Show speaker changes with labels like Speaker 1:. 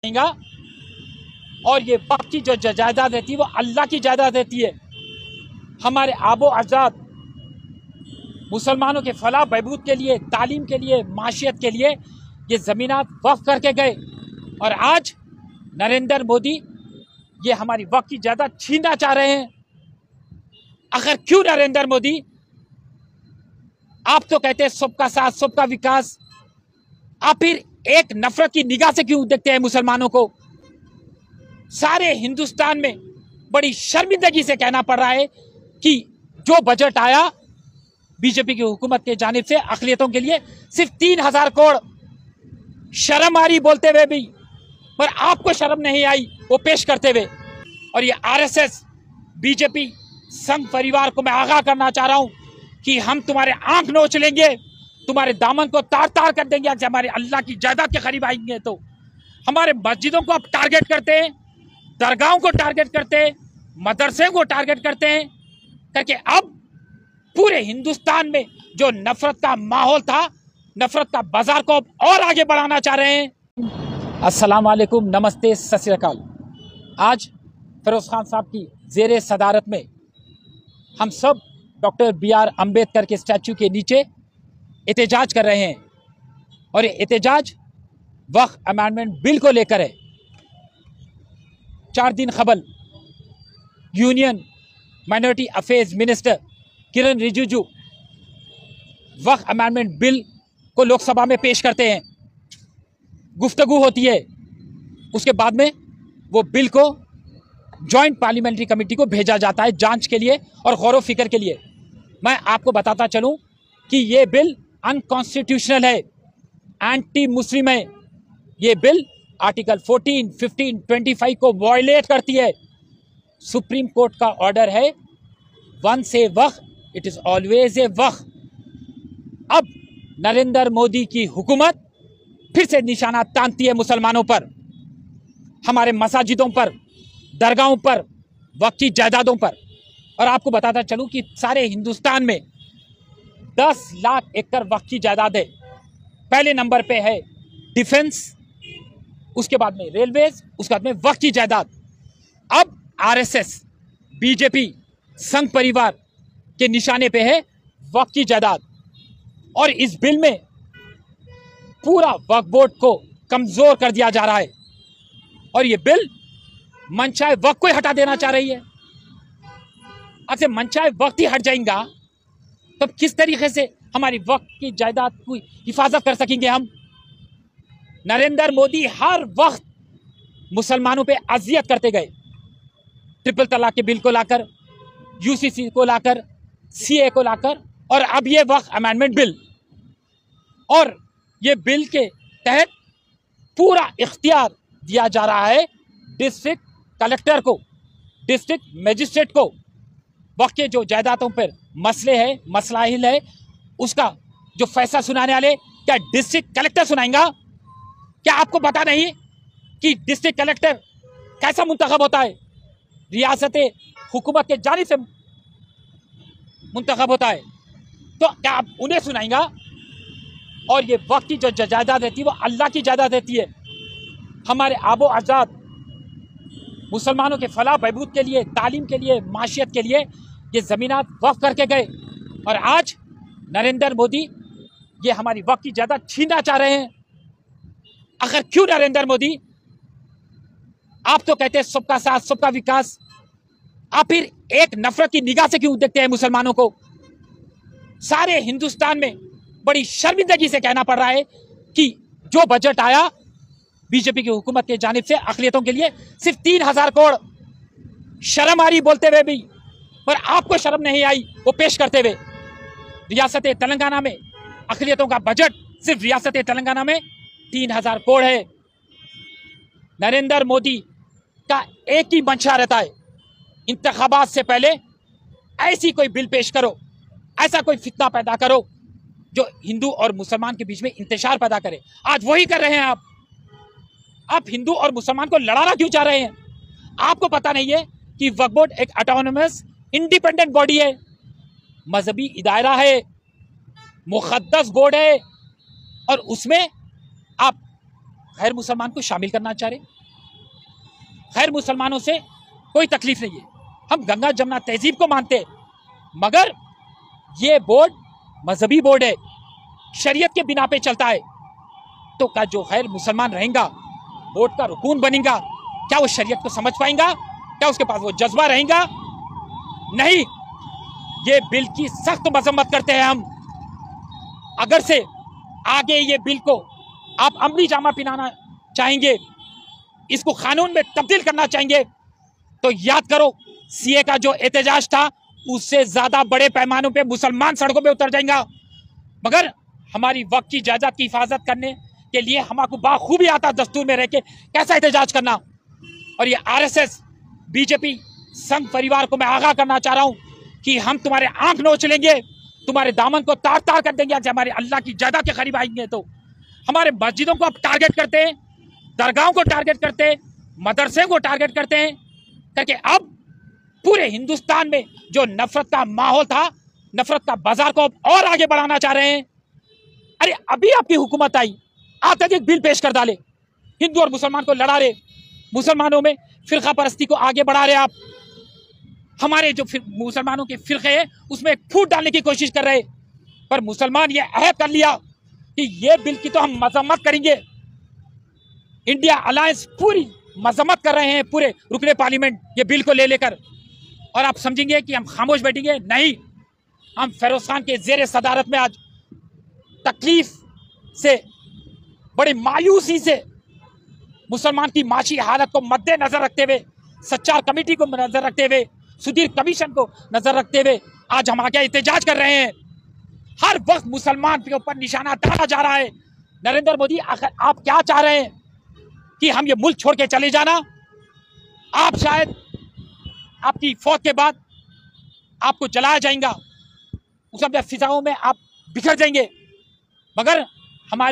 Speaker 1: जाएगा। और ये वक्त की जो जायदाद रहती है वो अल्लाह की जायदाद रहती है। हमारे आबो अजाद मुसलमानों के फलाह बहबूद के लिए, तालीम के लिए, माशियत के लिए ये ज़मीनात वक्फ करके गए। और आज नरेंद्र मोदी ये हमारी वक्त की जायदाद छीनना चाह रहे हैं। आखिर क्यों नरेंद्र मोदी? आप तो कहते हैं सबका साथ सबका विकास, आप फिर एक नफरत की निगाह से क्यों देखते हैं मुसलमानों को? सारे हिंदुस्तान में बड़ी शर्मिंदगी से कहना पड़ रहा है कि जो बजट आया बीजेपी की हुकूमत के जानिब से अक़लियतों के लिए सिर्फ 3000 करोड़, शर्म आ रही बोलते हुए भी, पर आपको शर्म नहीं आई वो पेश करते हुए। और ये आरएसएस बीजेपी संघ परिवार को मैं आगाह करना चाह रहा हूं कि हम तुम्हारे आंख नोच लेंगे, तुम्हारे दामन को तार तार कर देंगे। अगर हमारे अल्लाह की जायदाद के करीब आएंगे तो हमारे मस्जिदों को आप टारगेट करते हैं, दरगाहों को टारगेट करते हैं, मदरसे को टारगेट करते हैं, करके अब पूरे हिंदुस्तान में जो नफरत का माहौल था, नफरत का बाजार को और आगे बढ़ाना चाह रहे हैं। अस्सलाम वालेकुम, नमस्ते, सत श्री अकाल। आज फिरोज खान साहब की ज़ेरे सदारत में हम सब डॉक्टर BR अम्बेडकर के स्टैचू के नीचे एहतजाज कर रहे हैं। और ये एहतजाज वक्फ अमेंडमेंट बिल को लेकर है। 4 दिन कबल यूनियन माइनॉरिटी अफेयर्स मिनिस्टर किरण रिजिजू वक्फ अमेंडमेंट बिल को लोकसभा में पेश करते हैं, गुफ्तगू होती है, उसके बाद में वो बिल को जॉइंट पार्लियामेंट्री कमेटी को भेजा जाता है जांच के लिए और गौर व फिक्र के लिए। मैं आपको बताता चलूं कि ये बिल अनकॉन्स्टिट्यूशनल है, एंटी मुस्लिम है। ये बिल आर्टिकल 14, 15, 25 को वायलेट करती है। सुप्रीम कोर्ट का ऑर्डर है, once a waqf it is always a waqf. अब नरेंद्र मोदी की हुकूमत फिर से निशाना तानती है मुसलमानों पर, हमारे मसाजिदों पर, दरगाहों पर, वक्फ की जायदादों पर। और आपको बताता चलूं कि सारे हिंदुस्तान में 10 लाख एकड़ वक्फ की जायदाद है। पहले नंबर पे है डिफेंस, उसके बाद में रेलवेज, उसके बाद में वक्फ की जायदाद। अब आरएसएस बीजेपी संघ परिवार के निशाने पे है वक्फ की जायदाद। और इस बिल में पूरा वक्फ बोर्ड को कमजोर कर दिया जा रहा है। और ये बिल मनचाहे वक्त को ही हटा देना चाह रही है। अगर मनचाहे वक्त ही हट जाएगा तो किस तरीके से हमारी वक्त की जायदाद की हिफाजत कर सकेंगे हम? नरेंद्र मोदी हर वक्त मुसलमानों पे अजियत करते गए, ट्रिपल तलाक के बिल को लाकर, यूसीसी को लाकर, सीए को लाकर, और अब ये वक्फ अमेंडमेंट बिल। और ये बिल के तहत पूरा इख्तियार दिया जा रहा है डिस्ट्रिक्ट कलेक्टर को, डिस्ट्रिक्ट मजिस्ट्रेट को। वक्त के जो जायदादों पर मसले है, मसलाहिल है, उसका जो फैसला सुनाने वाले क्या डिस्ट्रिक्ट कलेक्टर सुनाएगा? क्या आपको पता नहीं कि डिस्ट्रिक्ट कलेक्टर कैसा मुंतखब होता है? रियासत हुकूमत के जानिब से मुंतखब होता है। तो क्या आप उन्हें सुनाएगा? और ये वक्त की जो जायदाद रहती है वो अल्लाह की जायदाद रहती है। हमारे आबो अजाद मुसलमानों के फलाह बहबूद के लिए, तालीम के लिए, माशियत के लिए ये ज़मीनात वक्फ करके गए। और आज नरेंद्र मोदी ये हमारी वक्त की जायदाद छीनना चाह रहे हैं। आखिर क्यों नरेंद्र मोदी? आप तो कहते हैं सबका साथ सबका विकास, आप फिर एक नफरत की निगाह से क्यों देखते हैं मुसलमानों को? सारे हिंदुस्तान में बड़ी शर्मिंदगी से कहना पड़ रहा है कि जो बजट आया बीजेपी की हुकूमत के जानिब से अक़लियतों के लिए सिर्फ 3000 करोड़, शर्म आ रही बोलते हुए भी, पर आपको शर्म नहीं आई वो पेश करते हुए। रियासत तेलंगाना में अक़लियतों का बजट सिर्फ रियासत तेलंगाना में 3000 करोड़ है। नरेंद्र मोदी का एक ही मंशा रहता है, इंतखाबात से पहले ऐसी कोई बिल पेश करो, ऐसा कोई फितना पैदा करो जो हिंदू और मुसलमान के बीच में इंतशार पैदा करे। आज वही कर रहे हैं आप हिंदू और मुसलमान को लड़ाना क्यों चाह रहे हैं? आपको पता नहीं है कि वक्फ बोर्ड एक ऑटोनोमस इंडिपेंडेंट बॉडी है, मजहबी इदारा है, मुक़द्दस बोर्ड है, और उसमें आप गैर मुसलमान को शामिल करना चाह रहे। गैर मुसलमानों से कोई तकलीफ नहीं है, हम गंगा जमुना तहजीब को मानते हैं, मगर ये बोर्ड मजहबी बोर्ड है, शरीयत के बिना पे चलता है। तो क्या जो गैर मुसलमान रहेगा बोर्ड का रुकून बनेगा, क्या वो शरीयत को समझ पाएगा? क्या उसके पास वो जज्बा रहेगा? नहीं। ये बिल की सख्त मजम्मत करते हैं हम। अगर से आगे ये बिल को आप अमली जामा पहनाना चाहेंगे, इसको कानून में तब्दील करना चाहेंगे, तो याद करो सीए का जो एहतजाज था उससे ज्यादा बड़े पैमानों पे मुसलमान सड़कों पे उतर जाएंगे। मगर हमारी वक्त की जायदाद की हिफाजत करने के लिए हमको बाखूबी आता दस्तूर में रह के कैसा एहतजाज करना। और ये आरएसएस बीजेपी संघ परिवार को मैं आगाह करना चाह रहा हूं कि हम तुम्हारे आंख नोच लेंगे, तुम्हारे दामन को तार तार कर देंगे। हमारे अल्लाह की जायदाद के करीब आएंगे तो हमारे मस्जिदों को अब टारगेट करते हैं, दरगाहों को टारगेट करते हैं, मदरसे को टारगेट करते हैं, करके अब पूरे हिंदुस्तान में जो नफरत का माहौल था, नफरत का बाजार को अब और आगे बढ़ाना चाह रहे हैं। अरे अभी आपकी हुकूमत आई, आते ही एक बिल पेश कर डाले, हिंदू और मुसलमान को लड़ा रहे, मुसलमानों में फिरका परस्ती को आगे बढ़ा रहे आप। हमारे जो मुसलमानों के फिरके हैं उसमें एक फूट डालने की कोशिश कर रहे। पर मुसलमान ये अहद कर लिया कि ये बिल की तो हम मजम्मत करेंगे। इंडिया अलायंस पूरी मजम्मत कर रहे हैं, पूरे रुकने पार्लियामेंट ये बिल को ले लेकर। और आप समझेंगे कि हम खामोश बैठेंगे? नहीं, हम फिरोज खान के जेर सदारत में आज तकलीफ से, बड़ी मायूसी से, मुसलमान की माशी हालत को मद्देनजर रखते हुए, सच्चार कमेटी को नजर रखते हुए, सुधीर कमीशन को नजर रखते हुए आज हम आगे एहतजाज कर रहे हैं। हर वक्त मुसलमान के ऊपर निशाना डाला जा रहा है। नरेंद्र मोदी आखिर आप क्या चाह रहे हैं कि हम ये मुल्क छोड़ के चले जाना? आप शायद आपकी फौत के बाद आपको जलाया जाएगा, उस फिजाओं में आप बिखर जाएंगे, मगर हमारे